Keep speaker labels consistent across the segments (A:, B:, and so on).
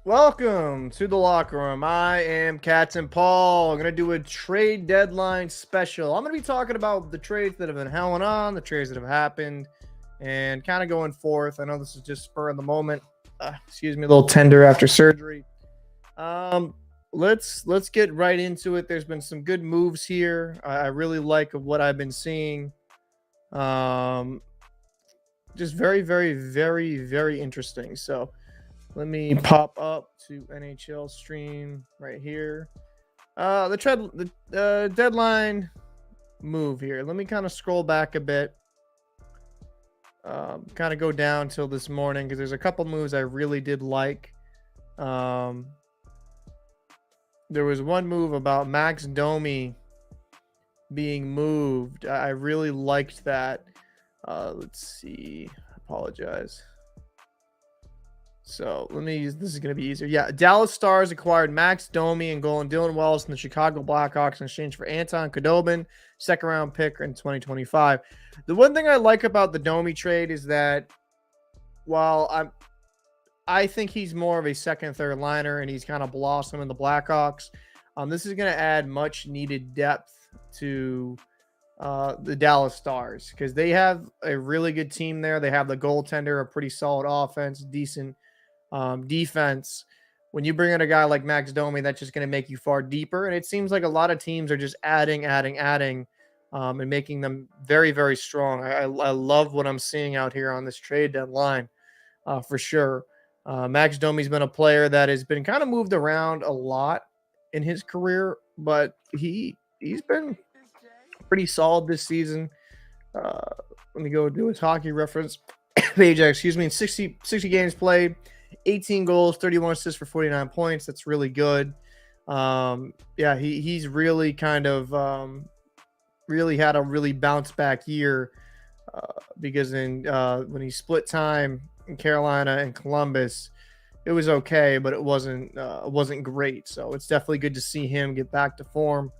A: Welcome to the locker room. I am Cats and Paul. I'm going to do a trade deadline special. I'm going to be talking about the trades that have been held on, the trades that have happened, and kind of going forth. I know this is just spur of the moment. Excuse me, a little tender after surgery. Um, let's get right into it. There's been some good moves here. I really like what I've been seeing. Um, just very, very, very, very interesting. So let me pop up to NHL stream right here. The deadline move here. Let me kind of scroll back a bit. Kind of go down till this morning because there's a couple moves I really did like. Um, there was one move about Max Domi being moved. I really liked that. Let's see. Apologize. So let me use this is going to be easier. Yeah, Dallas Stars acquired Max Domi and goalie Dylan Wells from the Chicago Blackhawks in exchange for Anton Khudobin, second round pick in 2025. The one thing I like about the Domi trade is that while I think he's more of a second, third liner and he's kind of blossomed in the Blackhawks, this is going to add much needed depth to the Dallas Stars because they have a really good team there. They have the goaltender, a pretty solid offense, decent defense. When you bring in a guy like Max Domi, that's just going to make you far deeper. And it seems like a lot of teams are just adding, and making them very, very strong. I love what I'm seeing out here on this trade deadline for sure. Max Domi's been a player that has been kind of moved around a lot in his career, but he's been pretty solid this season. Let me go do his hockey reference page. Excuse me. 60 games played, 18 goals, 31 assists for 49 points. That's really good. Yeah, he's really kind of really had a really bounce back year because when he split time in Carolina and Columbus, it was okay, but it wasn't great. So it's definitely good to see him get back to form.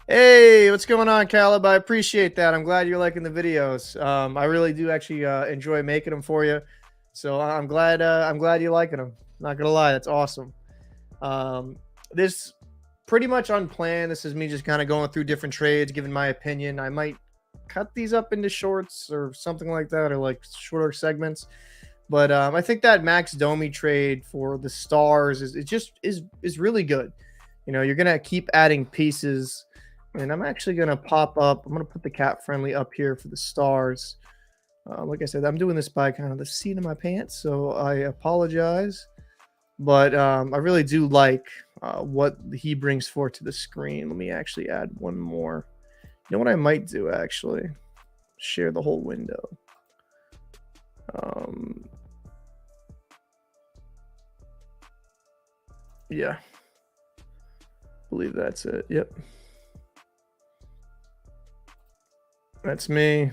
A: Hey, what's going on, Caleb? I appreciate that. I'm glad you're liking the videos. I really do actually enjoy making them for you. So I'm glad you're liking them. Not gonna lie, that's awesome. This pretty much unplanned. This is me just kind of going through different trades, giving my opinion. I might cut these up into shorts or something like that, or like shorter segments. But I think that Max Domi trade for the Stars is really good. You know, you're gonna keep adding pieces. And I'm actually going to pop up. I'm going to put the cat friendly up here for the Stars. Like I said, I'm doing this by kind of the seat of my pants, so I apologize. But I really do like what he brings forth to the screen. Let me actually add one more. You know what I might do, actually? Share the whole window. Yeah. I believe that's it. Yep. That's me.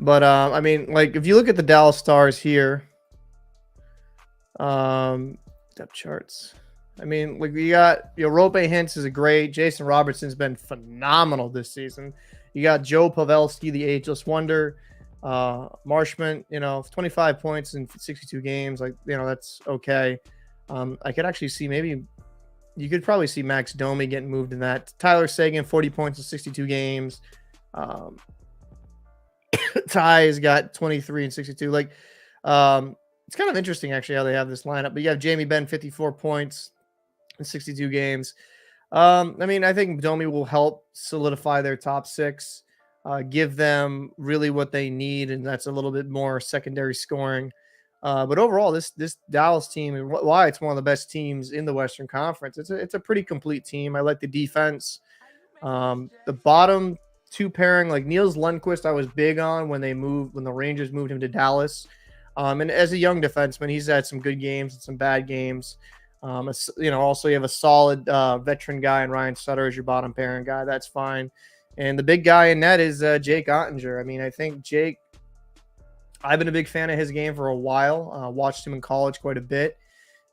A: But I mean, like if you look at the Dallas Stars here, depth charts. I mean, like you got Rope Hintz is a great. Jason Robertson's been phenomenal this season. You got Joe Pavelski, the ageless wonder. Marshman, 25 points in 62 games. Like, that's okay. I could actually see maybe you could probably see Max Domi getting moved in that. Tyler Seguin, 40 points in 62 games. Ty has got 23 and 62. Like, it's kind of interesting actually how they have this lineup. But you have Jamie Benn, 54 points in 62 games. I mean, I think Domi will help solidify their top six, give them really what they need, and that's a little bit more secondary scoring. But overall, this Dallas team, and why it's one of the best teams in the Western Conference. It's a pretty complete team. I like the defense. The bottom two pairing, like Niels Lundqvist, I was big on when the Rangers moved him to Dallas. And as a young defenseman, he's had some good games and some bad games. Also you have a solid veteran guy in Ryan Sutter as your bottom pairing guy. That's fine. And the big guy in net is Jake Ottinger. I mean, I think Jake, I've been a big fan of his game for a while. Watched him in college quite a bit.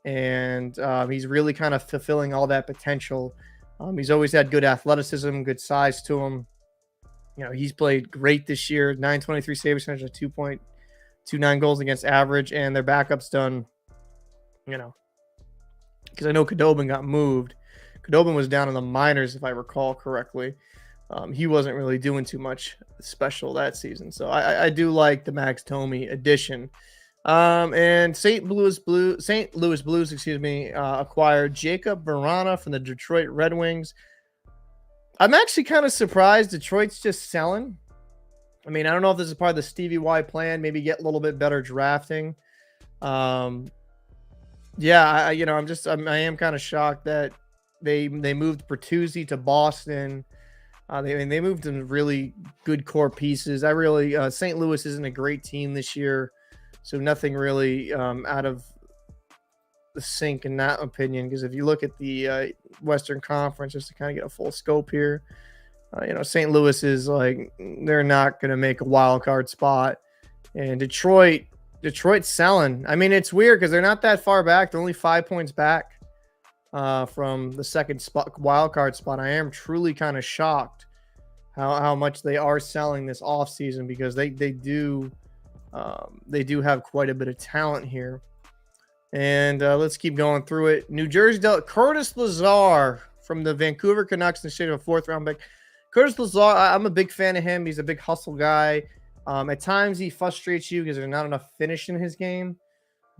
A: And he's really kind of fulfilling all that potential. He's always had good athleticism, good size to him. He's played great this year. 923 save percentage, 2.29 goals against average, and their backup's done you know, because I know Khudobin got moved. Khudobin was down in the minors, if I recall correctly. He wasn't really doing too much special that season. So I do like the Max Domi addition. And St. Louis Blues, acquired Jacob Verana from the Detroit Red Wings. I'm actually kind of surprised Detroit's just selling. I mean, I don't know if this is part of the Stevie Y plan, maybe get a little bit better drafting. Yeah, I am kind of shocked that they moved Bertuzzi to Boston. They moved some really good core pieces. St. Louis isn't a great team this year, so nothing really out of the sync in that opinion. Because if you look at the Western Conference, just to kind of get a full scope here, St. Louis is like they're not going to make a wild card spot, and Detroit's selling. I mean, it's weird because they're not that far back. They're only 5 points back from the second spot, wild card spot. I am truly kind of shocked how much they are selling this offseason because they do have quite a bit of talent here. And let's keep going through it. New Jersey Curtis Lazar from the Vancouver Canucks in exchange of a 4th round pick. Curtis Lazar, I'm a big fan of him. He's a big hustle guy. At times he frustrates you because there's not enough finish in his game,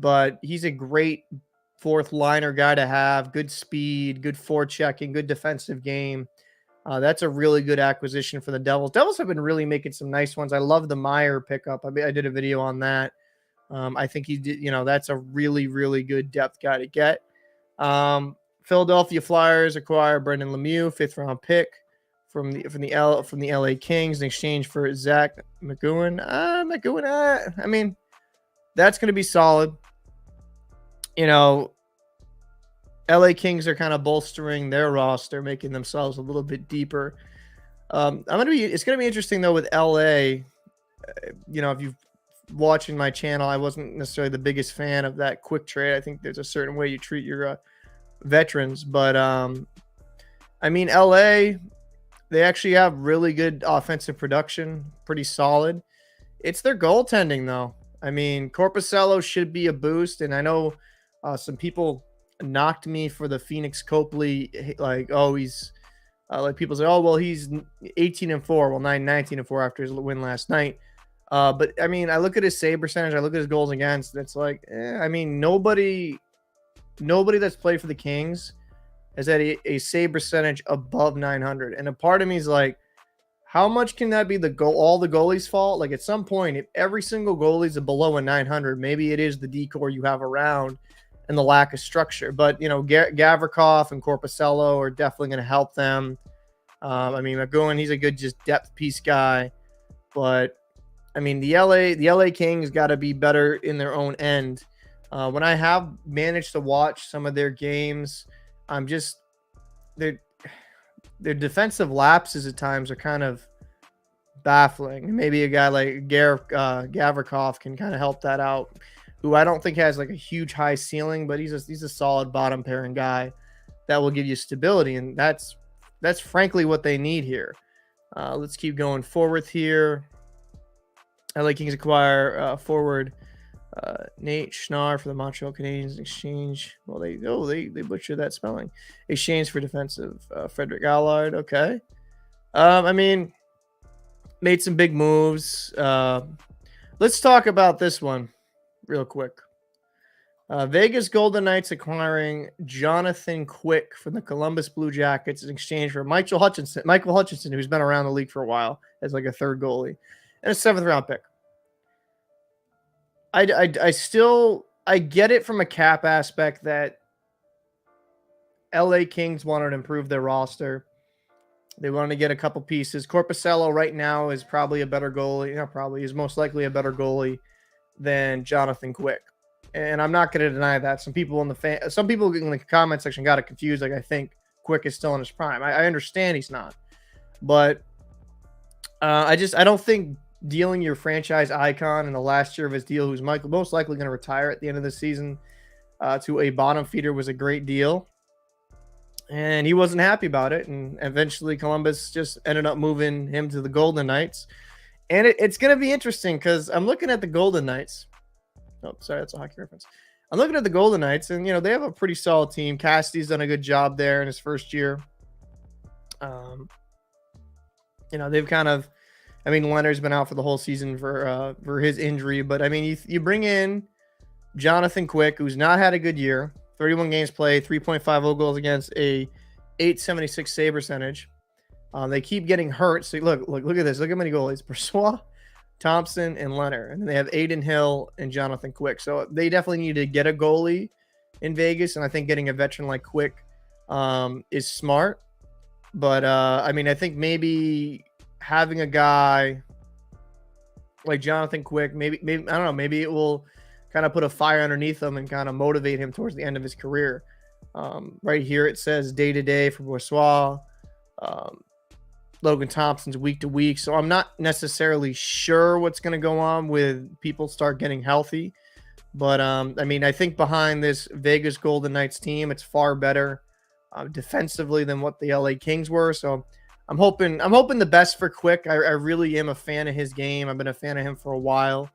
A: but he's a great 4th liner guy to have. Good speed, good forechecking, good defensive game. That's a really good acquisition for the Devils. Devils have been really making some nice ones. I love the Meyer pickup. I did a video on that. I think he did, that's a really, really good depth guy to get. Philadelphia Flyers acquire Brendan Lemieux, 5th round pick from the LA Kings in exchange for Zach McEwen. I mean, that's going to be solid. LA Kings are kind of bolstering their roster, making themselves a little bit deeper. It's going to be interesting though with LA. If you've watching my channel, I wasn't necessarily the biggest fan of that quick trade. I think there's a certain way you treat your veterans, but LA, they actually have really good offensive production, pretty solid. It's their goaltending though. I mean, Korpisalo should be a boost, and I know some people knocked me for the Phoenix Copley, he's like people say, oh well, he's 18-4, well 19-4 after his win last night. But I mean, I look at his save percentage, I look at his goals against, it's like, nobody that's played for the Kings has had a save percentage above 900. And a part of me is like, how much can that be all the goalies' fault? Like at some point, if every single goalie is below a 900, maybe it is the decor you have around and the lack of structure. But, Gavrikov and Korpisalo are definitely going to help them. McGowan, he's a good just depth piece guy. But, the LA Kings got to be better in their own end. When I have managed to watch some of their games, their defensive lapses at times are kind of baffling. Maybe a guy like Gavrikov can kind of help that out, who I don't think has like a huge high ceiling, but he's a solid bottom pairing guy that will give you stability, and that's frankly what they need here. Let's keep going forward here. LA Kings acquire forward Nate Schnarr for the Montreal Canadiens in exchange. Well, they butchered that spelling. Exchange for defensive Frederick Allard. Okay. Made some big moves. Let's talk about this one real quick. Vegas Golden Knights acquiring Jonathan Quick from the Columbus Blue Jackets in exchange for Michael Hutchinson, who's been around the league for a while as like a 3rd goalie, and a 7th round pick. I get it from a cap aspect that LA Kings wanted to improve their roster. They wanted to get a couple pieces. Korpisalo right now is probably a better goalie. Is most likely a better goalie than Jonathan Quick. And I'm not going to deny that. Some people in the comment section got it confused. Like, I think Quick is still in his prime. I understand he's not. But I don't think dealing your franchise icon in the last year of his deal, who's most likely going to retire at the end of the season, to a bottom feeder was a great deal. And he wasn't happy about it. And eventually Columbus just ended up moving him to the Golden Knights. And it's going to be interesting because I'm looking at the Golden Knights. Oh, sorry, that's a hockey reference. I'm looking at the Golden Knights, and they have a pretty solid team. Cassidy's done a good job there in his first year. Um, they've kind of, I mean, Leonard's been out for the whole season for his injury, but I mean, you bring in Jonathan Quick, who's not had a good year. 31 games played, 3.50 goals against, a 876 save percentage. They keep getting hurt. So look at this. Look how many goalies: Brossoit, Thompson, and Leonard. And then they have Aiden Hill and Jonathan Quick. So they definitely need to get a goalie in Vegas. And I think getting a veteran like Quick is smart. But I mean, I think maybe having a guy like Jonathan Quick, maybe I don't know, maybe it will kind of put a fire underneath him and kind of motivate him towards the end of his career. Right here it says day to day for Brossoit. Logan Thompson's week to week. So I'm not necessarily sure what's going to go on with people start getting healthy. But I mean, I think behind this Vegas Golden Knights team, it's far better defensively than what the LA Kings were. So I'm hoping the best for Quick. I really am a fan of his game. I've been a fan of him for a while.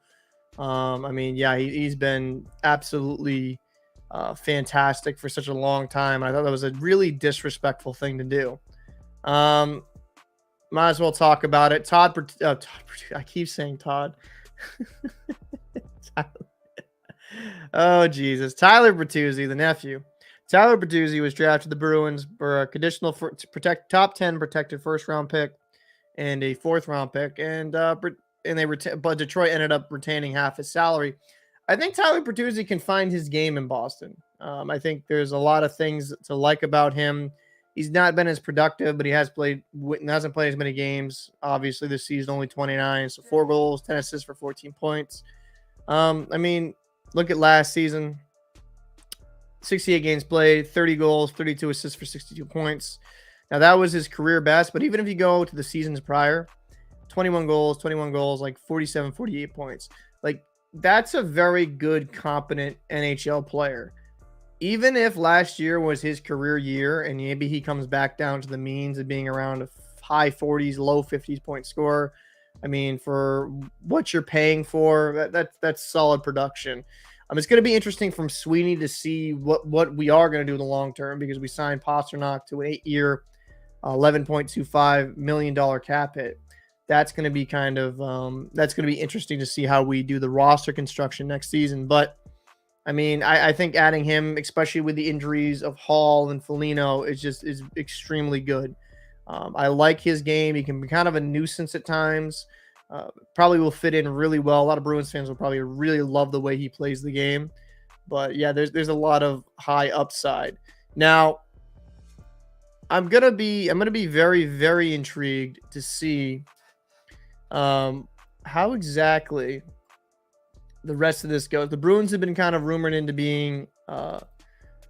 A: I mean, yeah, he's been absolutely fantastic for such a long time. I thought that was a really disrespectful thing to do. Might as well talk about it. Todd, I keep saying Todd. Oh, Jesus. Tyler Bertuzzi, the nephew. Tyler Bertuzzi was drafted to the Bruins for a conditional to protect top 10 protected first-round pick and a fourth-round pick. But Detroit ended up retaining half his salary. I think Tyler Bertuzzi can find his game in Boston. I think there's a lot of things to like about him. He's not been as productive, but he hasn't played as many games. Obviously, this season only 29, so 4 goals, 10 assists for 14 points. I mean, look at last season. 68 games played, 30 goals, 32 assists for 62 points. Now, that was his career best, but even if you go to the seasons prior, 21 goals, like 47, 48 points. Like, that's a very good, competent NHL player. Even if last year was his career year and maybe he comes back down to the means of being around a high 40s, low 50s point scorer, I mean, for what you're paying for, that's solid production. It's going to be interesting from Sweeney to see what we are going to do in the long term, because we signed Pasternak to an 8-year, $11.25 million cap hit. That's going to be that's going to be interesting to see how we do the roster construction next season. But I mean, I think adding him, especially with the injuries of Hall and Foligno, is extremely good. I like his game. He can be kind of a nuisance at times. Probably will fit in really well. A lot of Bruins fans will probably really love the way he plays the game. But yeah, there's a lot of high upside. Now, I'm gonna be very, very intrigued to see how exactly the rest of this goes. The Bruins have been kind of rumored into being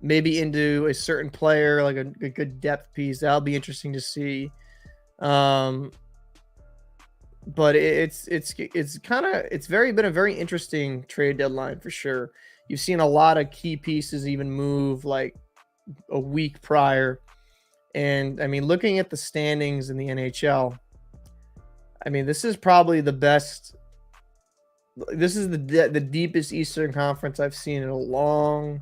A: maybe into a certain player, like a good depth piece. That'll be interesting to see. But it's been a very interesting trade deadline for sure. You've seen a lot of key pieces even move like a week prior. And I mean, looking at the standings in the NHL, I mean, this is probably the best. This is the deepest Eastern Conference I've seen in a long,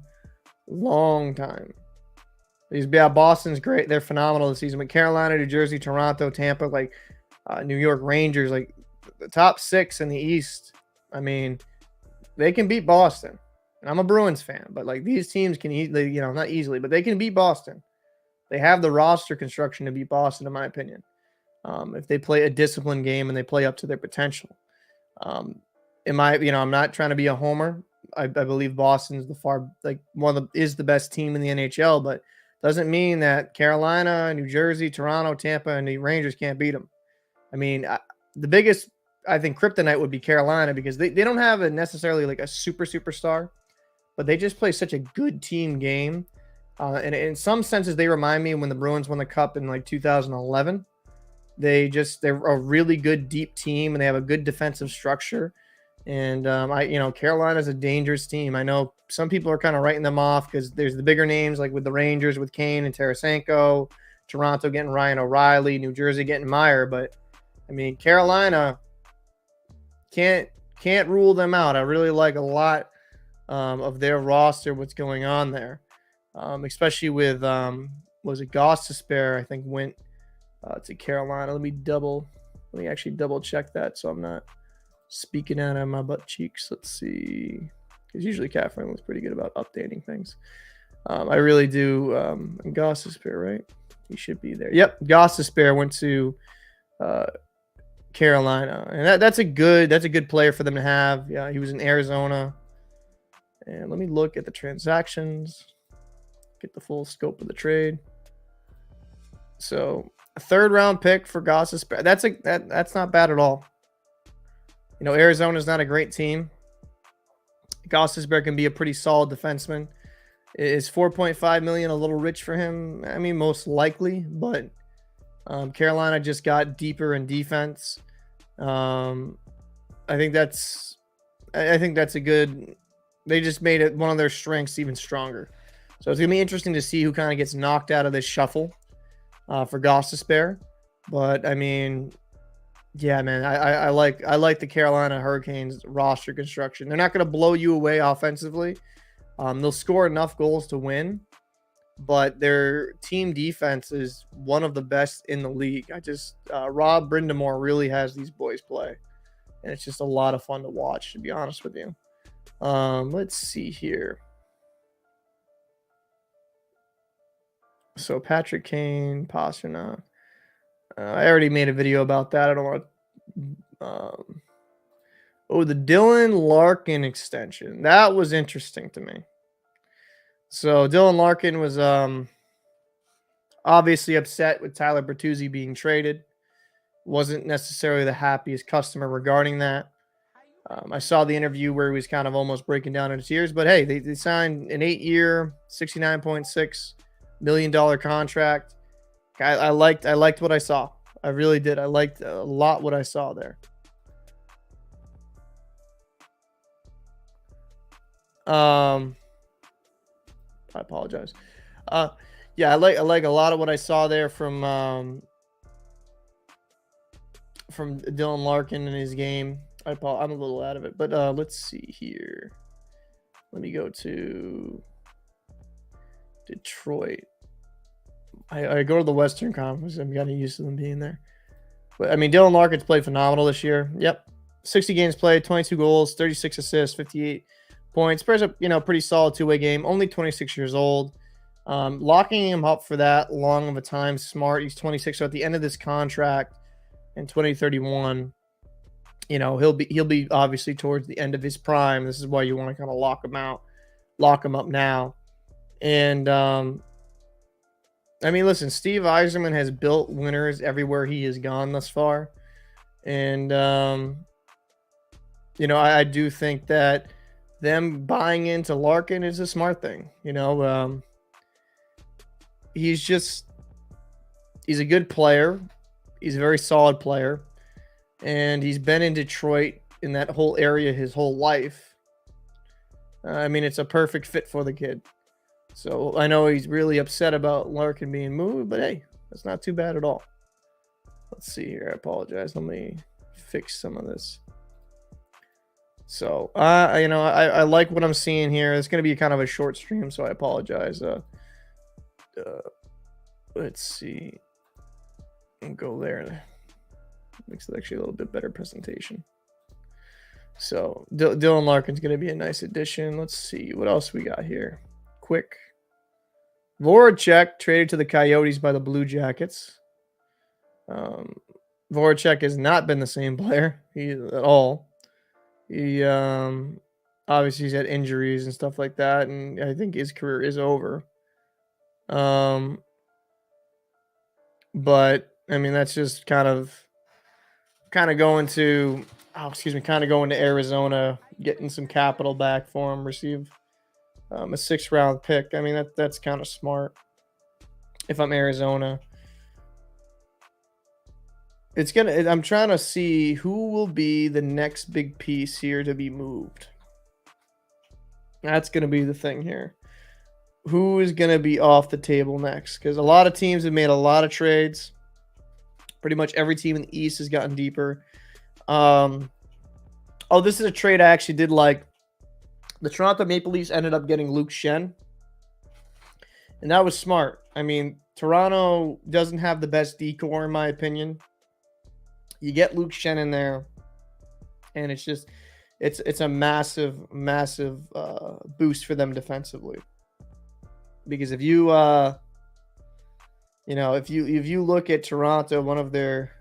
A: long time. Boston's great. They're phenomenal this season. But Carolina, New Jersey, Toronto, Tampa, like New York Rangers, like the top 6 in the East, I mean, they can beat Boston. And I'm a Bruins fan, but like these teams can easily, not easily, but they can beat Boston. They have the roster construction to beat Boston, in my opinion. If they play a disciplined game and they play up to their potential. I'm not trying to be a homer. I believe Boston's is the best team in the NHL, but doesn't mean that Carolina, New Jersey, Toronto, Tampa, and the Rangers can't beat them. I mean, the biggest, I think, kryptonite would be Carolina, because they don't have necessarily like a superstar, but they just play such a good team game. And in some senses, they remind me when the Bruins won the Cup in like 2011. They're a really good deep team, and they have a good defensive structure. And Carolina's a dangerous team. I know some people are kind of writing them off because there's the bigger names like with the Rangers with Kane and Tarasenko, Toronto getting Ryan O'Reilly, New Jersey getting Meyer. But I mean, Carolina can't rule them out. I really like a lot of their roster, what's going on there, especially with was it Goss to spare? I think went to Carolina. Let me actually double check that so I'm not speaking out of my butt cheeks. Let's see, because usually Cat Friendly's pretty good about updating things. I really do. Goss to spare, right? He should be there. Yep, Goss to spare went to Carolina, and that's a good player for them to have. Yeah, he was in Arizona. And let me look at the transactions, get the full scope of the trade. So a 3rd round pick for Goss. That's not bad at all. You know, Arizona's not a great team. Gostisbehere can be a pretty solid defenseman. Is 4.5 million a little rich for him? I mean, most likely, but Carolina just got deeper in defense. I think that's a good. They just made it one of their strengths even stronger. So it's gonna be interesting to see who kind of gets knocked out of this shuffle for Gostisbehere. But I mean, yeah, man, I like the Carolina Hurricanes roster construction. They're not going to blow you away offensively. They'll score enough goals to win, but their team defense is one of the best in the league. Rob Brindamore really has these boys play, and it's just a lot of fun to watch, to be honest with you. Let's see here. So Patrick Kane, Pasternak. I already made a video about that. I don't want to. The Dylan Larkin extension. That was interesting to me. So Dylan Larkin was obviously upset with Tyler Bertuzzi being traded. Wasn't necessarily the happiest customer regarding that. I saw the interview where he was kind of almost breaking down into tears. But hey, they signed an 8-year, $69.6 million contract. I liked what I saw. I really did. I liked a lot what I saw there. I apologize. Yeah, I like a lot of what I saw there from Dylan Larkin in his game. I'm a little out of it, but let's see here. Let me go to Detroit. I go to the Western Conference. I'm getting used to them being there. But I mean, Dylan Larkin's played phenomenal this year. Yep, 60 games played, 22 goals, 36 assists, 58 points. Plays a pretty solid two-way game. Only 26 years old. Locking him up for that long of a time, smart. He's 26, so at the end of this contract in 2031, he'll be obviously towards the end of his prime. This is why you want to kind of lock him up now. And I mean, listen, Steve Yzerman has built winners everywhere he has gone thus far. And, I do think that them buying into Larkin is a smart thing. He's a good player. He's a very solid player. And he's been in Detroit in that whole area his whole life. I mean, it's a perfect fit for the kid. So I know he's really upset about Larkin being moved, but hey, that's not too bad at all. Let's see here. I apologize. Let me fix some of this. So, I like what I'm seeing here. It's going to be kind of a short stream, so I apologize. Let's see. I'll go there. Makes it actually a little bit better presentation. So Dylan Larkin's going to be a nice addition. Let's see what else we got here. Quick. Voracek traded to the Coyotes by the Blue Jackets. Voracek has not been the same player at all. He obviously he's had injuries and stuff like that, and I think his career is over. But I mean that's just kind of going to Arizona, getting some capital back for him, receive a 6th round pick. I mean that's kind of smart. If I'm Arizona, I'm trying to see who will be the next big piece here to be moved. That's gonna be the thing here. Who is gonna be off the table next? Because a lot of teams have made a lot of trades. Pretty much every team in the East has gotten deeper. This is a trade I actually did like. The Toronto Maple Leafs ended up getting Luke Schenn, and that was smart. I mean, Toronto doesn't have the best decor, in my opinion. You get Luke Schenn in there, and it's a massive boost for them defensively. Because if you if you look at Toronto, one of their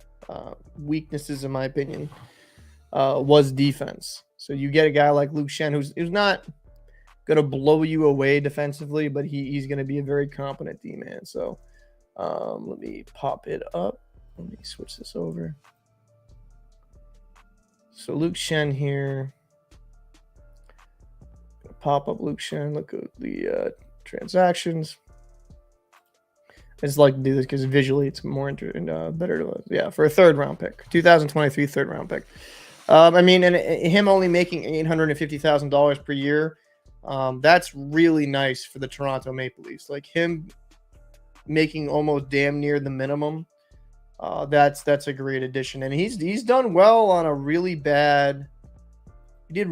A: weaknesses, in my opinion, was defense. So you get a guy like Luke Schenn, who's not going to blow you away defensively, but he's going to be a very competent D-man. So let me pop it up. Let me switch this over. So Luke Schenn here. Pop up Luke Schenn. Look at the transactions. I just like to do this because visually it's more better to yeah, for a third round pick, 2023 third round pick. I mean, and him only making $850,000 per year, that's really nice for the Toronto Maple Leafs. Like him making almost damn near the minimum, that's a great addition. And he's done well on a really bad. He did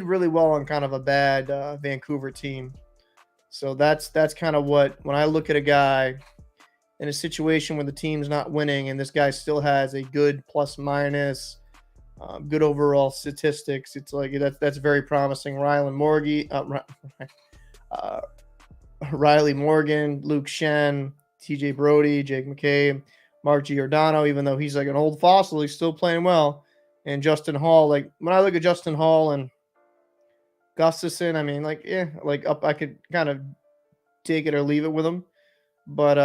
A: really well on kind of a bad Vancouver team. So that's kind of what, when I look at a guy in a situation where the team's not winning and this guy still has a good plus minus, good overall statistics, it's like that's very promising. Riley Morgan, Luke Schenn, TJ Brody, Jake McCabe, Mark Giordano, even though he's like an old fossil, he's still playing well. And Justin Hall, like when I look at Justin Hall and Gustafson, I mean, like, yeah, like up, I could kind of take it or leave it with him. But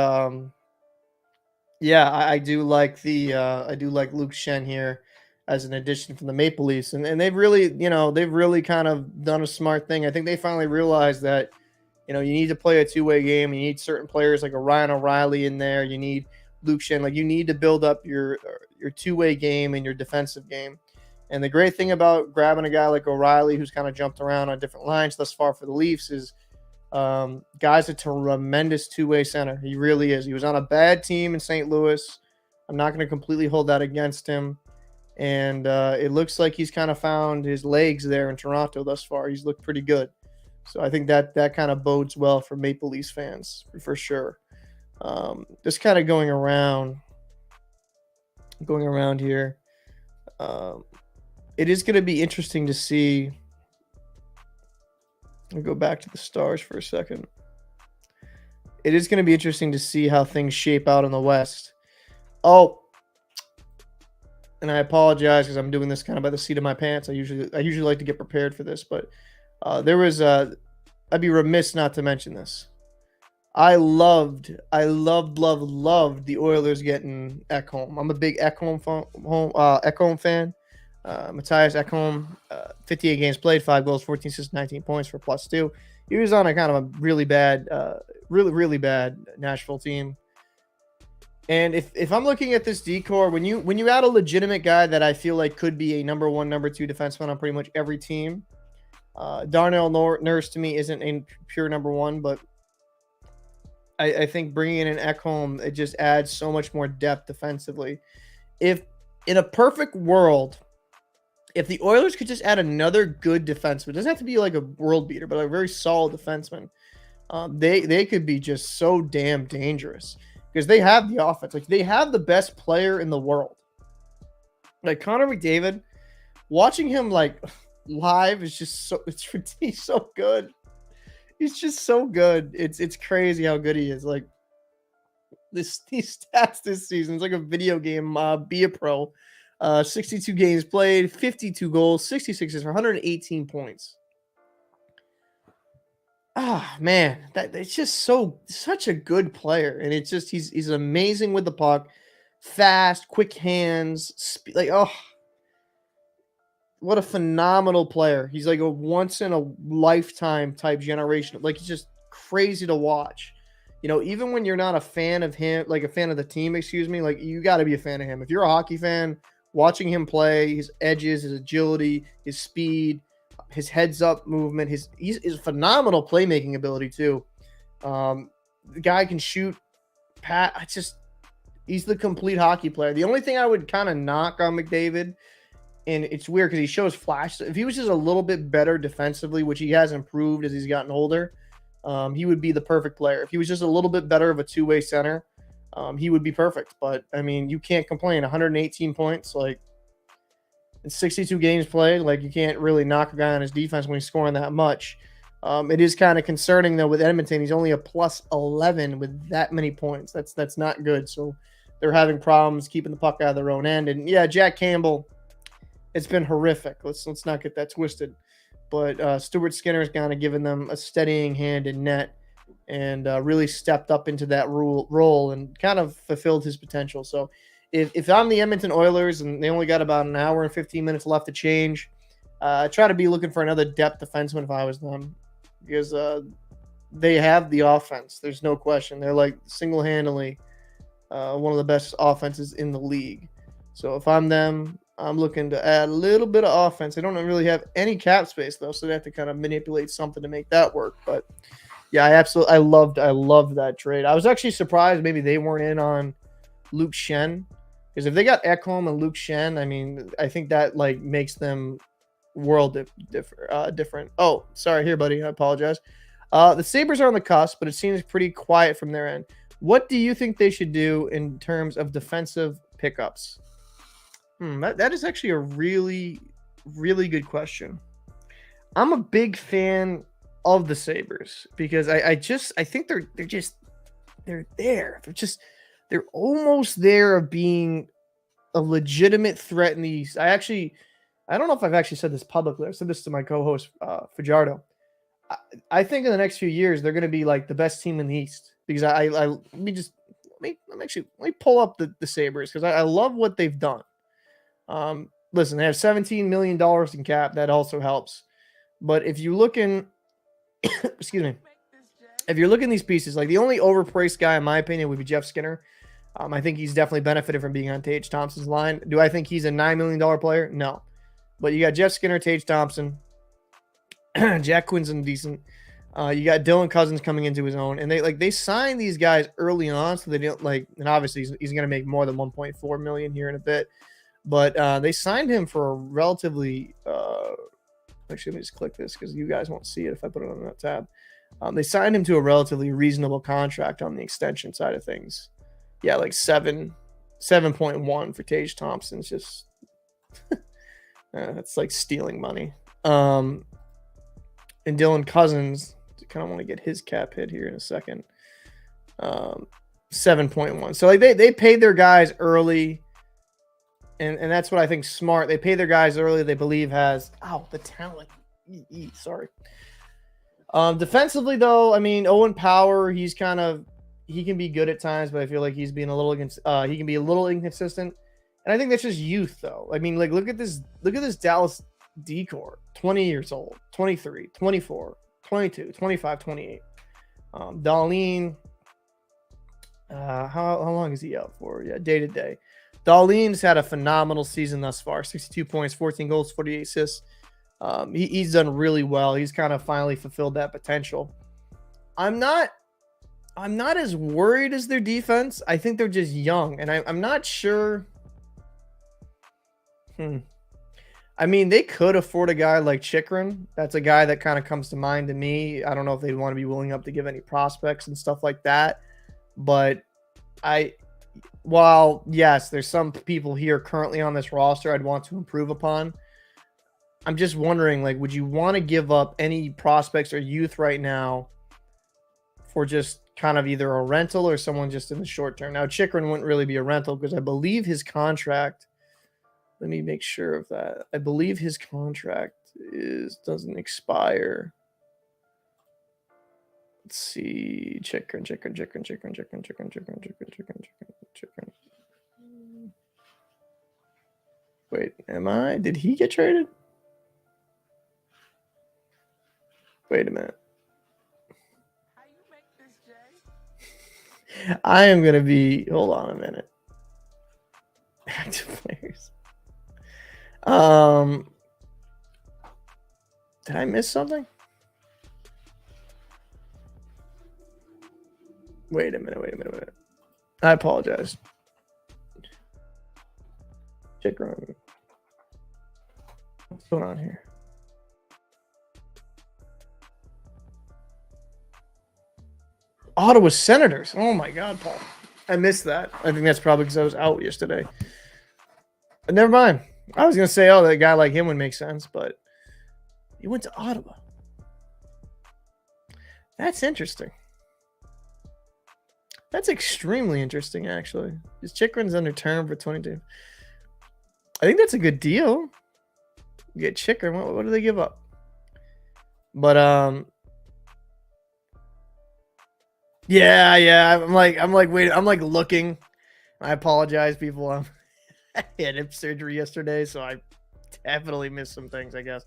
A: yeah, I do like Luke Schenn here as an addition from the Maple Leafs. And they've really, they've really kind of done a smart thing. I think they finally realized that, you need to play a two-way game. You need certain players like a Ryan O'Reilly in there. You need Luke Schenn. Like you need to build up your two-way game and your defensive game. And the great thing about grabbing a guy like O'Reilly, who's kind of jumped around on different lines thus far for the Leafs, is guy's a tremendous two-way center. He really is. He was on a bad team in St. Louis. I'm not going to completely hold that against him. And it looks like he's kind of found his legs there in Toronto thus far. He's looked pretty good. So I think that kind of bodes well for Maple Leafs fans for sure. Just kind of going around here. It is going to be interesting to see. I'll go back to the Stars for a second. It is going to be interesting to see how things shape out in the West. Oh, and I apologize because I'm doing this kind of by the seat of my pants. I usually like to get prepared for this, but I'd be remiss not to mention this. I loved the Oilers getting Ekholm. I'm a big Ekholm fan. Matthias Ekholm, 58 games played, 5 goals, 14 assists, 19 points for +2. He was on a kind of a really bad Nashville team. And if I'm looking at this decor, when you add a legitimate guy that I feel like could be a number 1, number 2 defenseman on pretty much every team, Darnell Nurse to me isn't a pure number 1, but I think bringing in an Ekholm, it just adds so much more depth defensively. If in a perfect world, if the Oilers could just add another good defenseman, it doesn't have to be like a world beater, but a very solid defenseman, they could be just so damn dangerous because they have the offense. Like they have the best player in the world. Like Connor McDavid, watching him like live is just he's so good. He's just so good. It's crazy how good he is. Like these stats this season, it's like a video game. Be a pro. 62 games played, 52 goals, 66 for 118 points. Ah, man, it's just such a good player, and it's just he's amazing with the puck, fast, quick hands, what a phenomenal player. He's like a once in a lifetime type generation. Like he's just crazy to watch. Even when you're not a fan of him, like a fan of the team, excuse me, like you got to be a fan of him. If you're a hockey fan, watching him play, his edges, his agility, his speed, his heads up movement, his phenomenal playmaking ability too. The guy can shoot, he's the complete hockey player. The only thing I would kind of knock on McDavid And it's weird because he shows flash. If he was just a little bit better defensively, which he has improved as he's gotten older, he would be the perfect player. If he was just a little bit better of a two-way center, he would be perfect. But I mean, you can't complain. 118 points, like in 62 games played, like you can't really knock a guy on his defense when he's scoring that much. It is kind of concerning though with Edmonton. He's only a plus 11 with that many points. That's not good. So they're having problems keeping the puck out of their own end. And yeah, Jack Campbell, it's been horrific. Let's not get that twisted. But Stuart Skinner's kind of given them a steadying hand in net and really stepped up into that role and kind of fulfilled his potential. So if I'm the Edmonton Oilers and they only got about an hour and 15 minutes left to change, I try to be looking for another depth defenseman if I was them, because they have the offense. There's no question. They're like single-handedly one of the best offenses in the league. So if I'm them, I'm looking to add a little bit of offense. They don't really have any cap space though, so they have to kind of manipulate something to make that work. But yeah, I loved that trade. I was actually surprised maybe they weren't in on Luke Schenn, because if they got Ekholm and Luke Schenn, I mean, I think that like makes them world different. Oh, sorry here, buddy. I apologize. The Sabres are on the cusp, but it seems pretty quiet from their end. What do you think they should do in terms of defensive pickups? That is actually a really, really good question. I'm a big fan of the Sabres because I think they're there. They're almost there of being a legitimate threat in the East. I don't know if I've actually said this publicly. I said this to my co-host Fajardo. I think in the next few years they're going to be like the best team in the East, because let me pull up the Sabres, because I love what they've done. Listen, they have $17 million in cap. That also helps. But if you look in, excuse me, if you're looking at these pieces, like the only overpriced guy, in my opinion, would be Jeff Skinner. I think he's definitely benefited from being on Tage Thompson's line. Do I think he's a $9 million player? No. But you got Jeff Skinner, Tage Thompson, Jack Quinson, decent. You got Dylan Cousins coming into his own, and they signed these guys early on, so they didn't and obviously he's going to make more than 1.4 million here in a bit. But they signed him for a relatively actually, let me just click this because you guys won't see it if I put it on that tab. They signed him to a relatively reasonable contract on the extension side of things. Yeah, like 7.1 for Tage Thompson. It's just it's like stealing money. And Dylan Cousins, I kind of want to get his cap hit here in a second. 7.1. So like they paid their guys early. And that's what I think smart. They pay their guys early. They believe has the talent. Sorry. Defensively though, I mean, Owen Power, he can be good at times, but I feel like he's being a little he can be a little inconsistent. And I think that's just youth though. I mean, like look at this Dallas decor. 20 years old, 23, 24, 22, 25, 28. Darlene, how long is he out for? Yeah, day to day. Darlene's had a phenomenal season thus far. 62 points, 14 goals, 48 assists. He's done really well. He's kind of finally fulfilled that potential. I'm not as worried as their defense. I think they're just young, and I'm not sure. I mean, they could afford a guy like Chikrin. That's a guy that kind of comes to mind to me. I don't know if they'd want to be willing up to give any prospects and stuff like that. But while yes, there's some people here currently on this roster I'd want to improve upon, I'm just wondering, like, would you want to give up any prospects or youth right now for just kind of either a rental or someone just in the short term? Now, Chikrin wouldn't really be a rental because I believe his contract, let me make sure of that. I believe his contract doesn't expire. Let's see. Chikrin. Wait, did he get traded? Wait a minute.
B: How you make this, Jay?
A: I am going to be, hold on a minute. Active players. Did I miss something? Wait a minute. I apologize. Chikrin. What's going on here? Ottawa Senators. Oh my God, Paul. I missed that. I think that's probably because I was out yesterday. But never mind. I was going to say, oh, that guy like him would make sense, but he went to Ottawa. That's interesting. That's extremely interesting, actually. His Chikrin's under term for 22. I think that's a good deal. You get Chikrin. What do they give up? But yeah. I'm like looking. I apologize, people. I had hip surgery yesterday, so I definitely missed some things, I guess.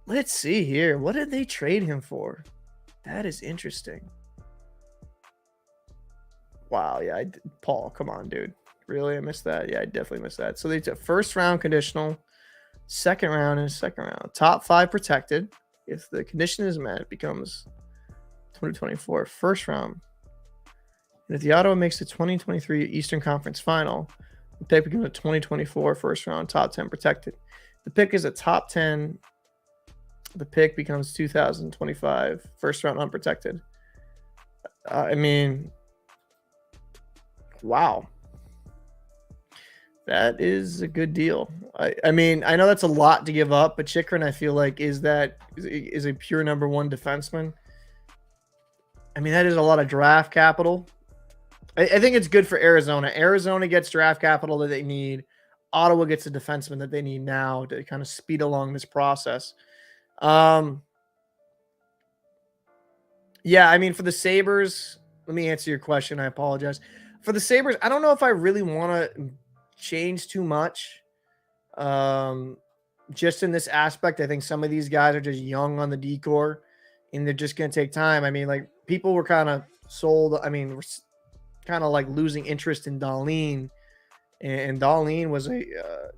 A: Let's see here. What did they trade him for? That is interesting. Wow, yeah, Paul, come on, dude. Really? I missed that? Yeah, I definitely missed that. So they took first round conditional, second round, and second round. Top 5 protected. If the condition is met, it becomes 2024 first round. And if the Ottawa makes the 2023 Eastern Conference Final, the pick becomes a 2024 first round, top 10 protected. The pick is a top 10. The pick becomes 2025 first round unprotected. I mean, wow. That is a good deal. I mean, I know that's a lot to give up, but Chikrin, I feel like, is a pure number 1 defenseman. I mean, that is a lot of draft capital. I think it's good for Arizona. Arizona gets draft capital that they need. Ottawa gets a defenseman that they need now to kind of speed along this process. Yeah, I mean, for the Sabres, let me answer your question. I apologize. For the Sabres, I don't know if I really want to change too much. Just in this aspect, I think some of these guys are just young on the decor, and they're just going to take time. I mean, like, people were kind of sold. I mean, we're kind of like losing interest in Dahlin, and Dahlin was it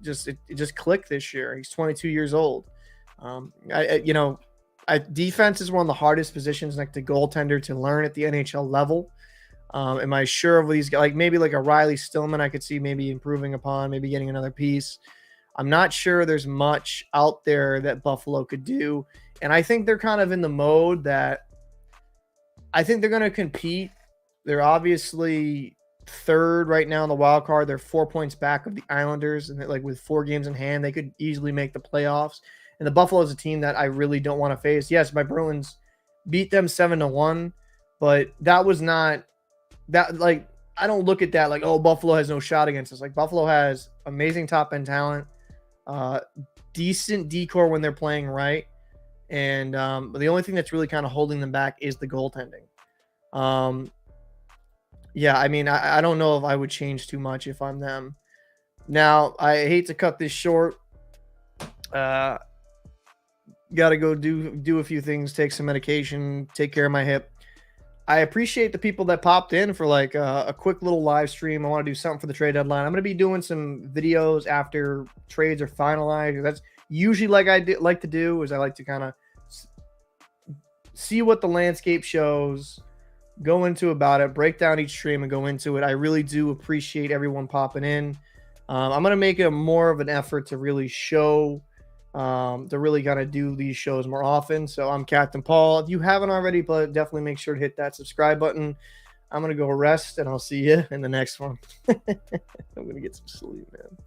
A: just clicked this year. He's 22 years old. Defense is one of the hardest positions next to goaltender to learn at the NHL level. Am I sure of these guys? Like maybe like a Riley Stillman, I could see maybe improving upon, maybe getting another piece. I'm not sure there's much out there that Buffalo could do. And I think they're kind of in the mode that I think they're going to compete. They're obviously third right now in the wild card. They're 4 points back of the Islanders. And like with 4 games in hand, they could easily make the playoffs. And the Buffalo is a team that I really don't want to face. Yes, my Bruins beat them 7-1, but that was not that, like, I don't look at that like, oh, Buffalo has no shot against us. Like, Buffalo has amazing top end talent, decent decor when they're playing right. And the only thing that's really kind of holding them back is the goaltending. Yeah, I mean, I don't know if I would change too much if I'm them. Now, I hate to cut this short. Got to go do a few things, take some medication, take care of my hip. I appreciate the people that popped in for like a quick little live stream. I want to do something for the trade deadline. I'm going to be doing some videos after trades are finalized. That's usually like I like to do, is I like to kind of see what the landscape shows, go into about it, break down each stream and go into it. I really do appreciate everyone popping in. I'm going to make it more of an effort to really show, to really kind of do these shows more often. So I'm Captain Paul. If you haven't already, but definitely make sure to hit that subscribe button. I'm going to go rest, and I'll see you in the next one. I'm going to get some sleep, man.